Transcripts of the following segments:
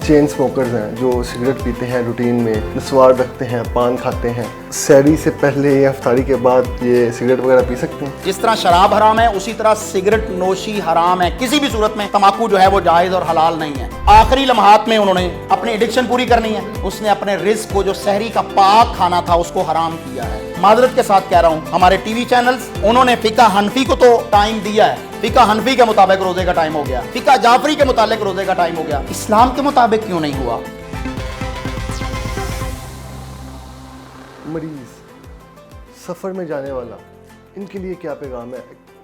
چین smokers ہیں جو cigarette پیتے ہیں روٹین میں, نسوار رکھتے ہیں, پان کھاتے ہیں, سحری سے پہلے یا افطاری کے بعد یہ سگریٹ وغیرہ پی سکتے ہیں. جس طرح شراب حرام ہے اسی طرح سگریٹ نوشی حرام ہے. کسی بھی صورت میں تمباکو جو ہے وہ جائز اور حلال نہیں ہے. آخری لمحات میں انہوں نے اپنی ایڈکشن پوری کرنی ہے, اس نے اپنے رزق کو جو سحری کا پاک کھانا تھا اس کو حرام کیا ہے. معذرت کے ساتھ کہہ رہا ہوں, ہمارے ٹی وی چینلز انہوں نے فقہ حنفی کو تو ٹائم دیا ہے, فقہ حنفی کے مطابق روزے کا ٹائم ہو گیا, فقہ جعفری کے متعلق روزے کا ٹائم ہو گیا, اسلام کے مطابق کیوں نہیں ہوا؟ مریض, سفر میں جانے والا, ان کے لیے کیا پیغام ہے؟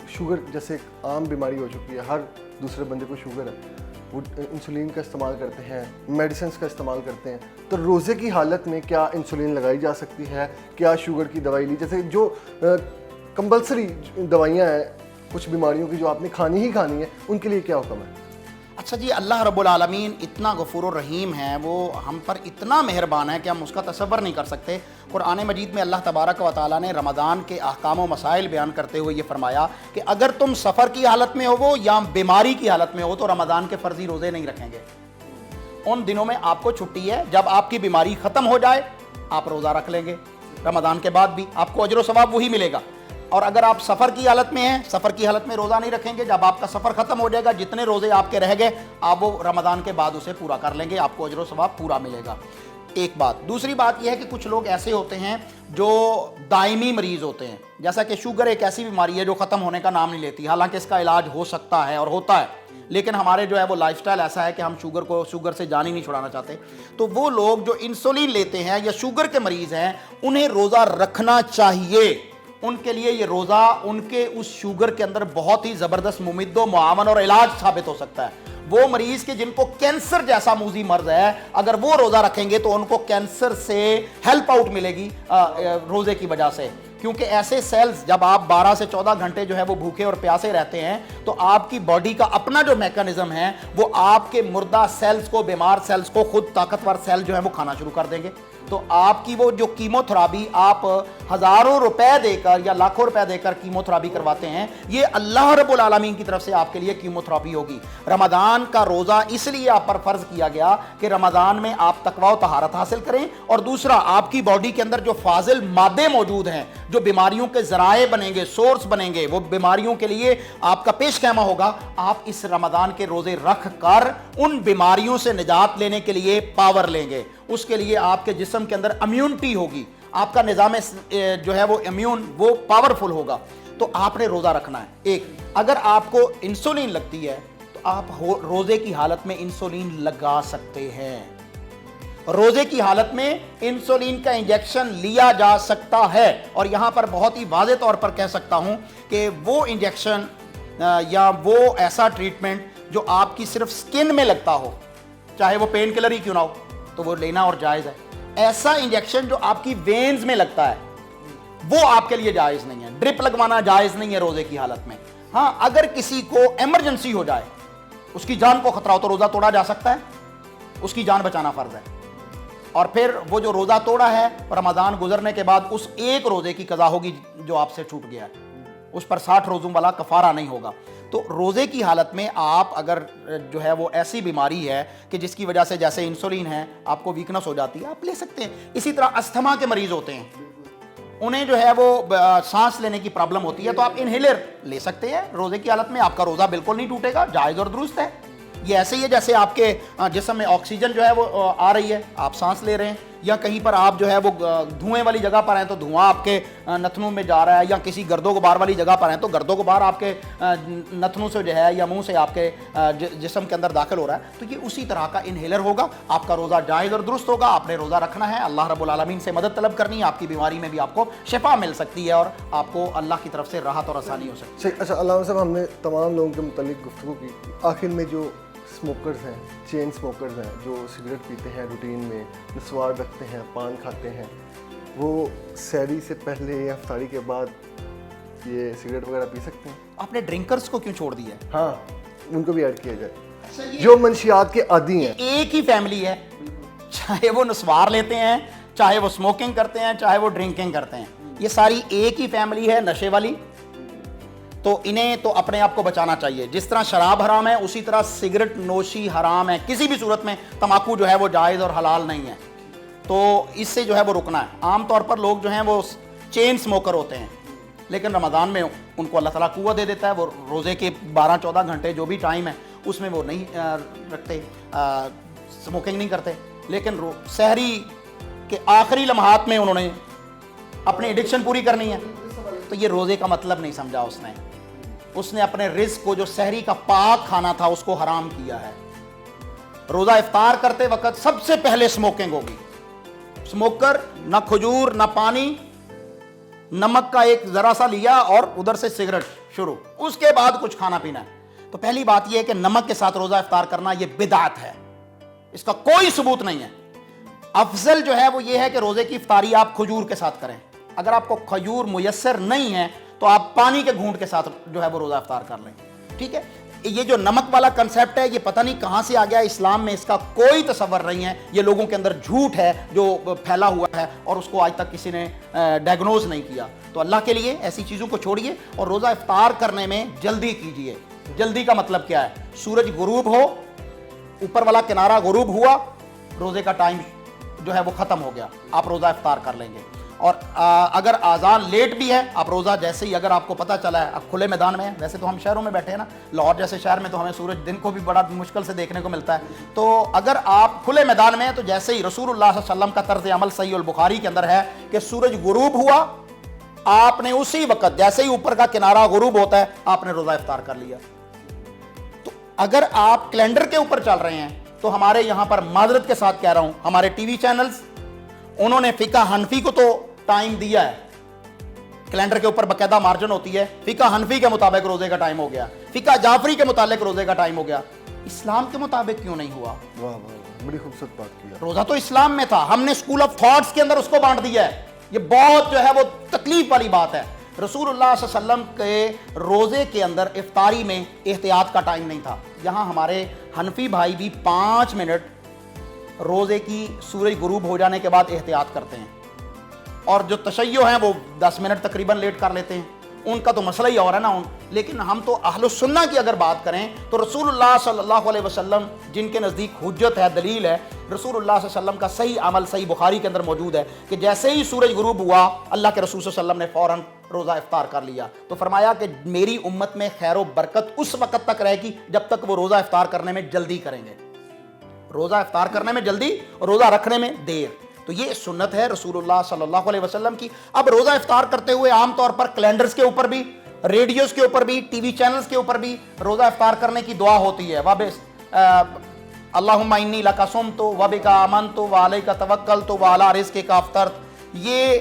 شوگر جیسے ایک عام بیماری ہو چکی ہے, ہر دوسرے بندے کو شوگر ہے, وہ انسولین کا استعمال کرتے ہیں, میڈیسنس کا استعمال کرتے ہیں, تو روزے کی حالت میں کیا انسولین لگائی جا سکتی ہے؟ کیا شوگر کی دوائی لی, جیسے جو کمپلسری دوائیاں ہیں کچھ بیماریوں کی جو آپ نے کھانی ہی کھانی ہے, ان کے لیے کیا حکم ہے؟ اچھا جی, اللہ رب العالمین اتنا غفور الرحیم ہے, وہ ہم پر اتنا مہربان ہے کہ ہم اس کا تصور نہیں کر سکتے. قرآن مجید میں اللہ تبارک و تعالیٰ نے رمضان کے احکام و مسائل بیان کرتے ہوئے یہ فرمایا کہ اگر تم سفر کی حالت میں ہو یا بیماری کی حالت میں ہو تو رمضان کے فرضی روزے نہیں رکھیں گے. ان دنوں میں آپ کو چھٹی ہے, جب آپ کی بیماری ختم ہو جائے آپ روزہ رکھ لیں گے. رمضان کے بعد بھی آپ کو اجر و ثواب وہی ملے گا. اور اگر آپ سفر کی حالت میں ہیں, سفر کی حالت میں روزہ نہیں رکھیں گے, جب آپ کا سفر ختم ہو جائے گا جتنے روزے آپ کے رہ گئے آپ وہ رمضان کے بعد اسے پورا کر لیں گے, آپ کو اجر و ثواب پورا ملے گا. ایک بات. دوسری بات یہ ہے کہ کچھ لوگ ایسے ہوتے ہیں جو دائمی مریض ہوتے ہیں, جیسا کہ شوگر ایک ایسی بیماری ہے جو ختم ہونے کا نام نہیں لیتی, حالانکہ اس کا علاج ہو سکتا ہے اور ہوتا ہے, لیکن ہمارے جو ہے وہ لائف سٹائل ایسا ہے کہ ہم شوگر سے جان ہی نہیں چھڑانا چاہتے. تو وہ لوگ جو انسولین لیتے ہیں یا شوگر کے مریض ہیں انہیں روزہ رکھنا چاہیے. ان کے لیے یہ روزہ ان کے اس شوگر کے اندر بہت ہی زبردست ممد و معاون اور علاج ثابت ہو سکتا ہے. وہ مریض کے جن کو کینسر جیسا موذی مرض ہے, اگر وہ روزہ رکھیں گے تو ان کو کینسر سے ہیلپ آؤٹ ملے گی روزے کی وجہ سے, کیونکہ ایسے سیلز جب آپ 12 سے 14 گھنٹے جو ہے وہ بھوکے اور پیاسے رہتے ہیں تو آپ کی باڈی کا اپنا جو میکانزم ہے وہ آپ کے مردہ سیلز کو, بیمار سیلز کو خود طاقتور سیل جو ہے وہ کھانا شروع کر دیں گے. تو آپ کی وہ جو کیمو تھراپی آپ ہزاروں روپے دے کر یا لاکھوں روپے دے کر کیمو تھراپی کرواتے ہیں, یہ اللہ رب العالمین کی طرف سے آپ کے لیے کیمو تھراپی ہوگی. رمضان کا روزہ اس لیے آپ پر فرض کیا گیا کہ رمضان میں آپ تقوی و طہارت حاصل کریں, اور دوسرا آپ کی باڈی کے اندر جو فاضل مادے موجود ہیں جو بیماریوں کے ذرائع بنیں گے, سورس بنیں گے, وہ بیماریوں کے لیے آپ کا پیش خیمہ ہوگا. آپ اس رمضان کے روزے رکھ کر ان بیماریوں سے نجات لینے کے لیے پاور لیں گے. اس کے لیے آپ کے جسم کے اندر امیونٹی ہوگی, آپ کا نظام جو ہے وہ امیون وہ پاورفل ہوگا. تو آپ نے روزہ رکھنا ہے. ایک, اگر آپ کو انسولین لگتی ہے تو آپ روزے کی حالت میں انسولین لگا سکتے ہیں. روزے کی حالت میں انسولین کا انجیکشن لیا جا سکتا ہے, اور یہاں پر بہت ہی واضح طور پر کہہ سکتا ہوں کہ وہ انجیکشن یا وہ ایسا ٹریٹمنٹ جو آپ کی صرف سکن میں لگتا ہو, چاہے وہ پین کلر ہی کیوں نہ ہو, تو وہ لینا اور جائز ہے. ایسا انجیکشن جو آپ کی وینز میں لگتا ہے وہ آپ کے لیے جائز نہیں ہے. ڈرپ لگوانا جائز نہیں ہے روزے کی حالت میں. ہاں, اگر کسی کو ایمرجنسی ہو جائے, اس کی جان کو خطرہ ہو تو روزہ توڑا جا سکتا ہے, اس کی جان بچانا فرض ہے. اور پھر وہ جو روزہ توڑا ہے رمضان گزرنے کے بعد اس ایک روزے کی قضا ہوگی جو آپ سے چھوٹ گیا ہے, اس پر 60 روزوں والا کفارہ نہیں ہوگا. تو روزے کی حالت میں آپ اگر جو ہے وہ ایسی بیماری ہے کہ جس کی وجہ سے جیسے انسولین ہے آپ کو ویکنس ہو جاتی ہے, آپ لے سکتے ہیں. اسی طرح استھما کے مریض ہوتے ہیں, انہیں جو ہے وہ سانس لینے کی پرابلم ہوتی ہے, تو آپ انہیلر لے سکتے ہیں روزے کی حالت میں, آپ کا روزہ بالکل نہیں ٹوٹے گا, جائز اور درست ہے. یہ ایسے ہی ہے جیسے آپ کے جسم میں آکسیجن جو ہے وہ آ رہی ہے, آپ سانس لے رہے ہیں, یا کہیں پر آپ جو ہے وہ دھوئیں والی جگہ پر ہیں تو دھواں آپ کے نتنوں میں جا رہا ہے, یا کسی گرد و غبار والی جگہ پر ہیں تو گرد و غبار آپ کے نتنوں سے جو ہے یا منہ سے آپ کے جسم کے اندر داخل ہو رہا ہے, تو یہ اسی طرح کا انہیلر ہوگا. آپ کا روزہ جائز اور درست ہوگا. آپ نے روزہ رکھنا ہے, اللہ رب العالمین سے مدد طلب کرنی ہے, آپ کی بیماری میں بھی آپ کو شفا مل سکتی ہے اور آپ کو اللہ کی طرف سے راحت اور آسانی ہو سکتی ہے. اچھا علامہ صاحب, ہم نے تمام لوگوں کے متعلق گفتگو کی. آخر میں جو اسموکرز ہیں, چین اسموکرز ہیں جو سگریٹ پیتے ہیں روٹین میں, نسوار رکھتے ہیں, پان کھاتے ہیں, وہ سحری سے پہلے یا افطاری کے بعد یہ سگریٹ وغیرہ پی سکتے ہیں؟ آپ نے ڈرنکرز کو کیوں چھوڑ دیا ہے؟ ہاں, ان کو بھی ایڈ کیا جائے جو منشیات کے عادی ہیں. ایک ہی فیملی ہے, چاہے وہ نسوار لیتے ہیں, چاہے وہ اسموکنگ کرتے ہیں, چاہے وہ ڈرنکنگ کرتے ہیں, یہ ساری ایک ہی فیملی ہے نشے والی. تو انہیں تو اپنے آپ کو بچانا چاہیے. جس طرح شراب حرام ہے اسی طرح سگریٹ نوشی حرام ہے, کسی بھی صورت میں تمباکو جو ہے وہ جائز اور حلال نہیں ہے, تو اس سے جو ہے وہ رکنا ہے. عام طور پر لوگ جو ہیں وہ چین سموکر ہوتے ہیں, لیکن رمضان میں ان کو اللہ تعالیٰ قوت دے دیتا ہے, وہ روزے کے 12-14 گھنٹے جو بھی ٹائم ہے اس میں وہ نہیں رکھتے, سموکنگ نہیں کرتے, لیکن سحری کے آخری لمحات میں انہوں نے اپنی ایڈکشن پوری کرنی ہے. تو یہ روزے کا مطلب نہیں سمجھا اس نے اپنے رزق کو جو سحری کا پاک کھانا تھا اس کو حرام کیا ہے. روزہ افطار کرتے وقت سب سے پہلے سموکنگ ہوگی. سموکر نہ کھجور نہ پانی, نمک کا ایک ذرا سا لیا اور ادھر سے سگریٹ شروع, اس کے بعد کچھ کھانا پینا ہے. تو پہلی بات یہ ہے کہ نمک کے ساتھ روزہ افطار کرنا یہ بدعت ہے, اس کا کوئی ثبوت نہیں ہے. افضل جو ہے وہ یہ ہے کہ روزے کی افطاری آپ کھجور کے ساتھ کریں. اگر آپ کو کھجور میسر نہیں ہے تو آپ پانی کے گھونٹ کے ساتھ جو ہے وہ روزہ افطار کر لیں. ٹھیک ہے, یہ جو نمک والا کنسیپٹ ہے یہ پتہ نہیں کہاں سے آ گیا, اسلام میں اس کا کوئی تصور نہیں ہے, یہ لوگوں کے اندر جھوٹ ہے جو پھیلا ہوا ہے اور اس کو آج تک کسی نے ڈائگنوز نہیں کیا. تو اللہ کے لیے ایسی چیزوں کو چھوڑیے اور روزہ افطار کرنے میں جلدی کیجیے. جلدی کا مطلب کیا ہے, سورج غروب ہو, اوپر والا کنارہ غروب ہوا, روزے کا ٹائم جو ہے وہ ختم ہو گیا, آپ روزہ افطار کر لیں گے. اور اگر آذان لیٹ بھی ہے, آپ روزہ جیسے ہی اگر آپ کو پتہ چلا ہے, آپ کھلے میدان میں ہیں, ویسے تو ہم شہروں میں بیٹھے ہیں نا, لاہور جیسے شہر میں تو ہمیں سورج دن کو بھی بڑا مشکل سے دیکھنے کو ملتا ہے, تو اگر آپ کھلے میدان میں ہیں تو جیسے ہی رسول اللہ صلی اللہ علیہ وسلم کا طرز عمل صحیح البخاری کے اندر ہے کہ سورج غروب ہوا, آپ نے اسی وقت جیسے ہی اوپر کا کنارہ غروب ہوتا ہے آپ نے روزہ افطار کر لیا. تو اگر آپ کیلنڈر کے اوپر چل رہے ہیں تو ہمارے یہاں پر معذرت کے ساتھ کہہ رہا ہوں, ہمارے ٹی وی چینلز انہوں نے فقہ حنفی کو تو ٹائم دیا ہے, کیلنڈر کے اوپر باقاعدہ مارجن ہوتی ہے, فقہ حنفی کے مطابق روزے کا ٹائم ہو گیا, فقہ جعفری کے متعلق روزے کا ٹائم ہو گیا, اسلام کے مطابق کیوں نہیں ہوا؟ واہ واہ, بڑی خوبصورت بات کی. روزہ تو اسلام میں تھا, ہم نے اسکول آف تھاٹس کے اندر اس کو بانٹ دیا ہے. یہ بہت جو ہے وہ تکلیف والی بات ہے. رسول اللہ صلی اللہ علیہ وسلم کے روزے کے اندر افطاری میں احتیاط کا ٹائم نہیں تھا. یہاں ہمارے حنفی بھائی بھی 5 منٹ روزے کی سورج غروب ہو جانے کے بعد احتیاط کرتے ہیں, اور جو تشیع ہیں وہ 10 منٹ تقریباً لیٹ کر لیتے ہیں, ان کا تو مسئلہ ہی اور ہے نا. لیکن ہم تو اہل السنہ کی اگر بات کریں تو رسول اللہ صلی اللہ علیہ وسلم جن کے نزدیک حجت ہے, دلیل ہے, رسول اللہ صلی اللہ علیہ وسلم کا صحیح عمل صحیح بخاری کے اندر موجود ہے کہ جیسے ہی سورج غروب ہوا اللہ کے رسول صلی اللہ علیہ وسلم نے فوراً روزہ افطار کر لیا. تو فرمایا کہ میری امت میں خیر و برکت اس وقت تک رہے گی جب تک وہ روزہ افطار کرنے میں جلدی کریں گے. روزہ افطار کرنے میں جلدی اور روزہ رکھنے میں دیر, تو یہ سنت ہے رسول اللہ صلی اللہ علیہ وسلم کی. اب روزہ افطار کرتے ہوئے عام طور پر کیلنڈرز کے اوپر بھی, ریڈیوز کے اوپر بھی, ٹی وی چینلز کے اوپر بھی روزہ افطار کرنے کی دعا ہوتی ہے, اللہم انی لک صمت وبک آمنت وعلیک توکلت وعلی رزقک افطرت. یہ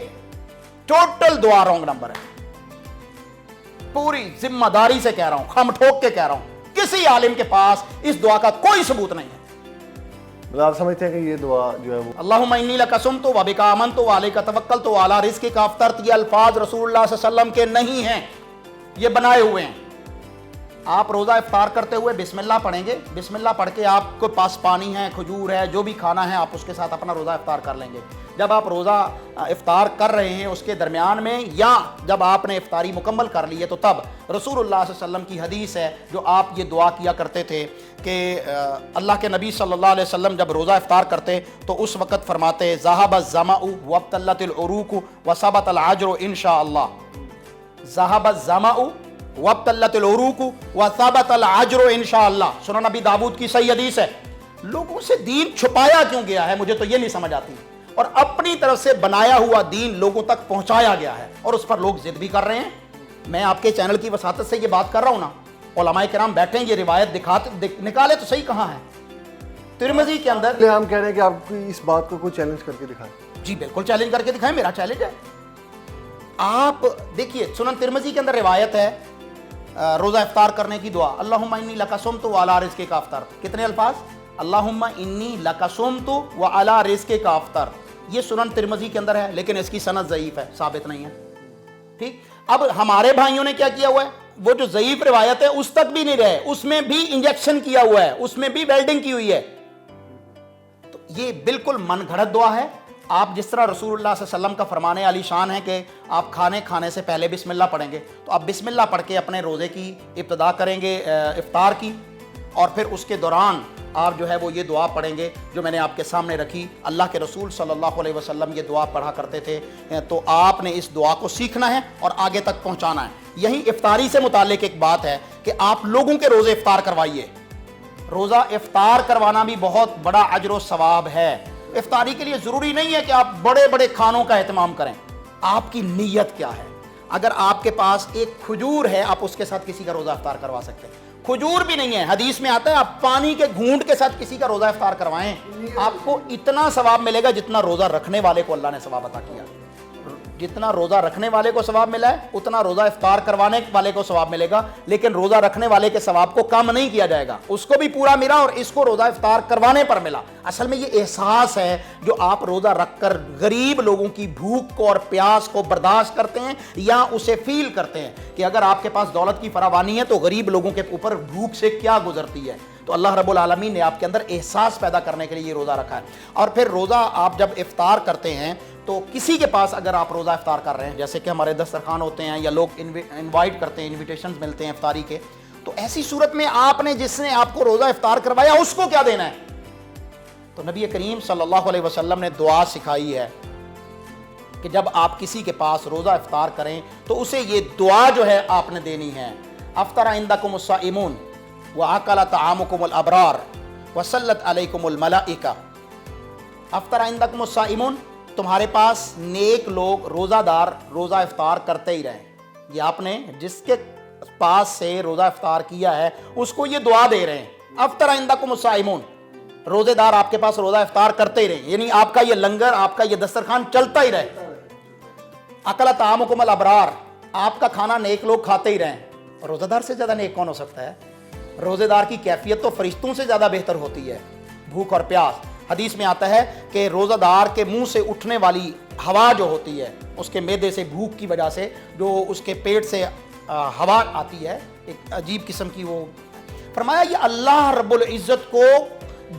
ٹوٹل دعا رونگ نمبر ہے. پوری ذمہ داری سے کہہ رہا ہوں, خم ٹھوک کے کہہ رہا ہوں, کسی عالم کے پاس اس دعا کا کوئی ثبوت نہیں ہے. آپ سمجھتے ہیں کہ یہ دعا جو ہے وہ اللہم انی لک صمت وبک آمنت وعلیک توکلت وعلی رزقک افطرت, یہ الفاظ رسول اللہ صلی اللہ علیہ وسلم کے نہیں ہیں, یہ بنائے ہوئے ہیں. آپ روزہ افطار کرتے ہوئے بسم اللہ پڑھیں گے, بسم اللہ پڑھ کے آپ کے پاس پانی ہے, کھجور ہے, جو بھی کھانا ہے آپ اس کے ساتھ اپنا روزہ افطار کر لیں گے. جب آپ روزہ افطار کر رہے ہیں اس کے درمیان میں یا جب آپ نے افطاری مکمل کر لی ہے تو تب رسول اللہ صلی اللہ علیہ وسلم کی حدیث ہے جو آپ یہ دعا کیا کرتے تھے کہ اللہ کے نبی صلی اللہ علیہ وسلم جب روزہ افطار کرتے تو اس وقت فرماتے ذہب الظمأ وابتلت العروق وثبت العجر انشاءاللہ. ذہب الظمأ وابتلت العروق وثبت العجر انشاءاللہ. سنن نبی داؤد کی صحیح حدیث ہے. لوگوں سے دین چھپایا کیوں گیا ہے مجھے تو یہ نہیں سمجھ آتی, اور اپنی طرف سے بنایا ہوا دین لوگوں تک پہنچایا گیا ہے اور اس پر لوگ ضد بھی کر رہے ہیں. میں آپ کے چینل کی وساطت سے یہ بات کر رہا ہوں نا, علماء کرام بیٹھیں یہ روایت نکالے تو صحیح کہاں ہے. ترمذی کے اندر ہم کہہ رہے ہیں کہ آپ اس بات کو کوئی چیلنج کر کے دکھائیں. جی بالکل چیلنج کر کے دکھائیں, میرا چیلنج ہے. آپ دیکھیے سنن ترمذی کے اندر روایت ہے روزہ افطار کرنے کی دعا, اللہم انی لک صمت وعلی رزقک افطرت. کتنے الفاظ؟ اللہم انی لک صمت وعلی رزقک افطرت. یہ سنن ترمذی کے اندر ہے لیکن اس کی سند ضعیف ہے, ثابت نہیں ہے. ٹھیک, اب ہمارے بھائیوں نے کیا کیا ہوا ہے, وہ جو ضعیف روایت ہے اس تک بھی نہیں رہے, اس میں بھی انجیکشن کیا ہوا ہے, اس میں بھی ویلڈنگ کی ہوئی ہے. تو یہ بالکل من گھڑت دعا ہے. آپ جس طرح رسول اللہ صلی اللہ علیہ وسلم کا فرمان علی شان ہے کہ آپ کھانے سے پہلے بسم اللہ پڑھیں گے, تو آپ بسم اللہ پڑھ کے اپنے روزے کی ابتدا کریں گے افطار کی، اور پھر اس کے دوران آپ جو ہے وہ یہ دعا پڑھیں گے جو میں نے آپ کے سامنے رکھی۔ اللہ کے رسول صلی اللہ علیہ وسلم یہ دعا پڑھا کرتے تھے، تو آپ نے اس دعا کو سیکھنا ہے اور آگے تک پہنچانا ہے۔ یہی افطاری سے متعلق ایک بات ہے کہ آپ لوگوں کے روزے افطار کروائیے۔ روزہ افطار کروانا بھی بہت بڑا اجر و ثواب ہے۔ افطاری کے لیے ضروری نہیں ہے کہ آپ بڑے بڑے کھانوں کا اہتمام کریں، آپ کی نیت کیا ہے۔ اگر آپ کے پاس ایک کھجور ہے، آپ اس کے ساتھ کسی کا روزہ افطار کروا سکتے ہیں۔ کھجور بھی نہیں ہے، حدیث میں آتا ہے آپ پانی کے گھونٹ کے ساتھ کسی کا روزہ افطار کروائیں، آپ کو اتنا ثواب ملے گا جتنا روزہ رکھنے والے کو اللہ نے ثواب عطا کیا۔ جتنا روزہ رکھنے والے کو ثواب ملا ہے اتنا روزہ افطار کروانے والے کو ثواب ملے گا، لیکن روزہ رکھنے والے کے ثواب کو کم نہیں کیا جائے گا، اس کو بھی پورا ملا اور اس کو روزہ افطار کروانے پر ملا۔ اصل میں یہ احساس ہے جو آپ روزہ رکھ کر غریب لوگوں کی بھوک کو اور پیاس کو برداشت کرتے ہیں یا اسے فیل کرتے ہیں کہ اگر آپ کے پاس دولت کی فراوانی ہے تو غریب لوگوں کے اوپر بھوک سے کیا گزرتی ہے۔ تو اللہ رب العالمین نے آپ کے اندر احساس پیدا کرنے کے لیے یہ روزہ رکھا ہے۔ اور پھر روزہ آپ جب افطار کرتے ہیں تو کسی کے پاس اگر آپ روزہ افطار کر رہے ہیں، جیسے کہ ہمارے دسترخوان ہوتے ہیں یا لوگ انوائٹ کرتے ہیں، انویٹیشنز ملتے ہیں افطاری کے، تو ایسی صورت میں آپ نے جس نے آپ کو روزہ افطار کروایا اس کو کیا دینا ہے؟ تو نبی کریم صلی اللہ علیہ وسلم نے دعا سکھائی ہے کہ جب آپ کسی کے پاس روزہ افطار کریں تو اسے یہ دعا جو ہے آپ نے دینی ہے۔ افطر عندکم الصائمون وأکل طعامکم الابرار وصلت علیکم الملائکہ۔ افطر عندکم الصائمون، تمہارے پاس نیک لوگ روزہ دار روزہ افطار کرتے ہی رہیں۔ یہ آپ نے جس کے پاس سے روزہ افطار کیا ہے اس کو یہ دعا دے رہے ہیں، افطر عندکم الصائمون، روزے دار آپ کے پاس روزہ افطار کرتے ہی رہیں، یعنی آپ کا یہ لنگر، آپ کا یہ دسترخوان چلتا ہی رہے۔ اکل طعامکم الابرار، آپ کا کھانا نیک لوگ کھاتے ہی رہیں۔ روزہ دار سے زیادہ نیک کون ہو سکتا ہے؟ روزے دار کی کیفیت تو فرشتوں سے زیادہ بہتر ہوتی ہے۔ بھوک اور پیاس، حدیث میں آتا ہے کہ روزہ دار کے منہ سے اٹھنے والی ہوا جو ہوتی ہے، اس کے معدے سے بھوک کی وجہ سے جو اس کے پیٹ سے ہوا آتی ہے، ایک عجیب قسم کی، وہ فرمایا یہ اللہ رب العزت کو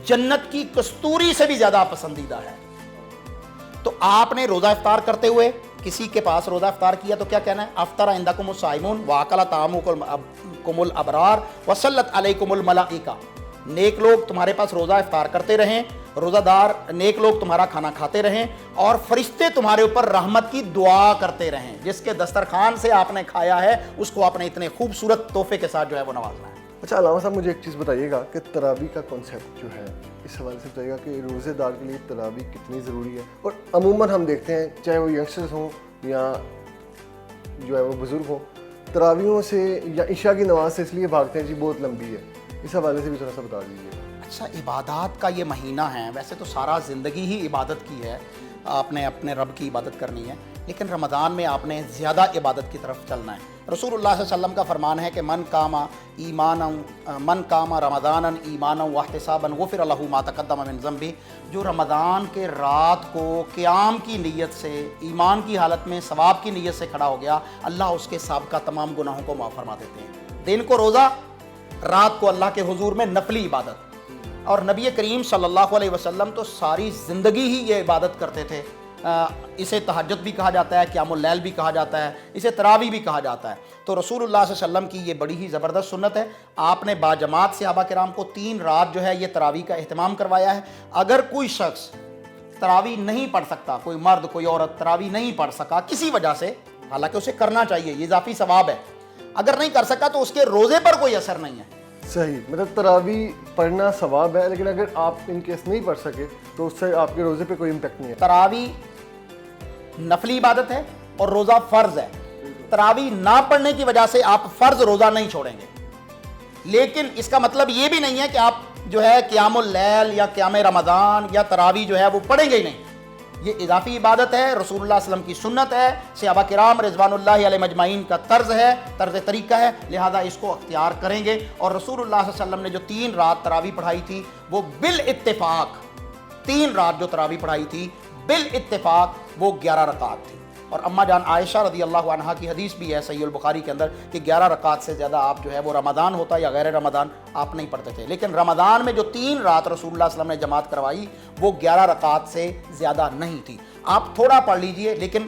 جنت کی کستوری سے بھی زیادہ پسندیدہ ہے۔ تو آپ نے روزہ افطار کرتے ہوئے کسی کے پاس روزہ افطار کیا تو کیا کہنا ہے؟ افطر عندکم الصائمون واکل طعامکم الابرار وصلت علیکم الملائکہ، نیک لوگ تمہارے پاس روزہ افطار کرتے رہیں، روزہ دار نیک لوگ تمہارا کھانا کھاتے رہیں، اور فرشتے تمہارے اوپر رحمت کی دعا کرتے رہیں۔ جس کے دسترخوان سے آپ نے کھایا ہے اس کو آپ نے اتنے خوبصورت تحفے کے ساتھ جو ہے وہ نوازنا ہے۔ اچھا علامہ صاحب، مجھے ایک چیز بتائیے گا کہ تراویح کا کانسیپٹ جو ہے اس حوالے سے بتائیے گا کہ روزے دار کے لیے تراویح کتنی ضروری ہے؟ اور عموماً ہم دیکھتے ہیں چاہے وہ ینگسٹرز ہوں یا جو ہے وہ بزرگ ہوں، تراویحوں سے یا عشاء کی نماز سے اس لیے بھاگتے ہیں جی بہت لمبی ہے، اس حوالے سے بھی تھوڑا سا بتا دیجیے۔ اچھا، عبادات کا یہ مہینہ ہے، ویسے تو سارا زندگی ہی عبادت کی ہے، آپ نے اپنے رب کی عبادت کرنی ہے، لیکن رمضان میں آپ نے زیادہ عبادت کی طرف چلنا ہے۔ رسول اللہ صلی اللہ علیہ وسلم کا فرمان ہے کہ من قام رمضانا ایمانا واحتسابا غفر له ما تقدم من ذنبه، جو رمضان کے رات کو قیام کی نیت سے، ایمان کی حالت میں ثواب کی نیت سے کھڑا ہو گیا، اللہ اس کے سابقہ تمام گناہوں کو معاف فرما دیتے ہیں۔ دن کو روزہ، رات کو اللہ کے حضور میں نفلی عبادت۔ اور نبی کریم صلی اللہ علیہ وسلم تو ساری زندگی ہی یہ عبادت کرتے تھے۔ اسے تہجد بھی کہا جاتا ہے، قیام اللیل بھی کہا جاتا ہے، اسے تراویح بھی کہا جاتا ہے۔ تو رسول اللہ صلی اللہ علیہ وسلم کی یہ بڑی ہی زبردست سنت ہے۔ آپ نے باجماعت صحابہ کرام کو 3 رات جو ہے یہ تراویح کا اہتمام کروایا ہے۔ اگر کوئی شخص تراویح نہیں پڑھ سکتا، کوئی مرد کوئی عورت تراویح نہیں پڑھ سکا کسی وجہ سے، حالانکہ اسے کرنا چاہیے، یہ اضافی ثواب ہے، اگر نہیں کر سکا تو اس کے روزے پر کوئی اثر نہیں ہے۔ صحیح، مطلب تراویح پڑھنا ثواب ہے، لیکن اگر آپ ان کیس نہیں پڑھ سکے تو اس سے آپ کے روزے پہ کوئی امپیکٹ نہیں ہے۔ تراویح نفلی عبادت ہے اور روزہ فرض ہے۔ تراویح نہ پڑھنے کی وجہ سے آپ فرض روزہ نہیں چھوڑیں گے، لیکن اس کا مطلب یہ بھی نہیں ہے کہ آپ جو ہے قیام اللیل یا قیام رمضان یا تراویح جو ہے وہ پڑھیں گے ہی نہیں۔ یہ اضافی عبادت ہے، رسول اللہ صلی اللہ علیہ وسلم کی سنت ہے، صحابہ کرام رضوان اللہ علیہ مجمعین کا طرز ہے، طرز طریقہ ہے، لہذا اس کو اختیار کریں گے۔ اور رسول اللہ صلی اللہ علیہ وسلم نے جو 3 رات تراویح پڑھائی تھی وہ بالاتفاق 3 رات جو تراویح پڑھائی تھی بالاتفاق وہ 11 رکعت تھی۔ اور اماں جان عائشہ رضی اللہ عنہا کی حدیث بھی ہے صحیح البخاری کے اندر کہ 11 رکعت سے زیادہ آپ جو ہے وہ رمضان ہوتا یا غیر رمضان آپ نہیں پڑھتے تھے، لیکن رمضان میں جو 3 رات رسول اللہ صلی اللہ علیہ وسلم نے جماعت کروائی وہ 11 رکعت سے زیادہ نہیں تھی۔ آپ تھوڑا پڑھ لیجئے، لیکن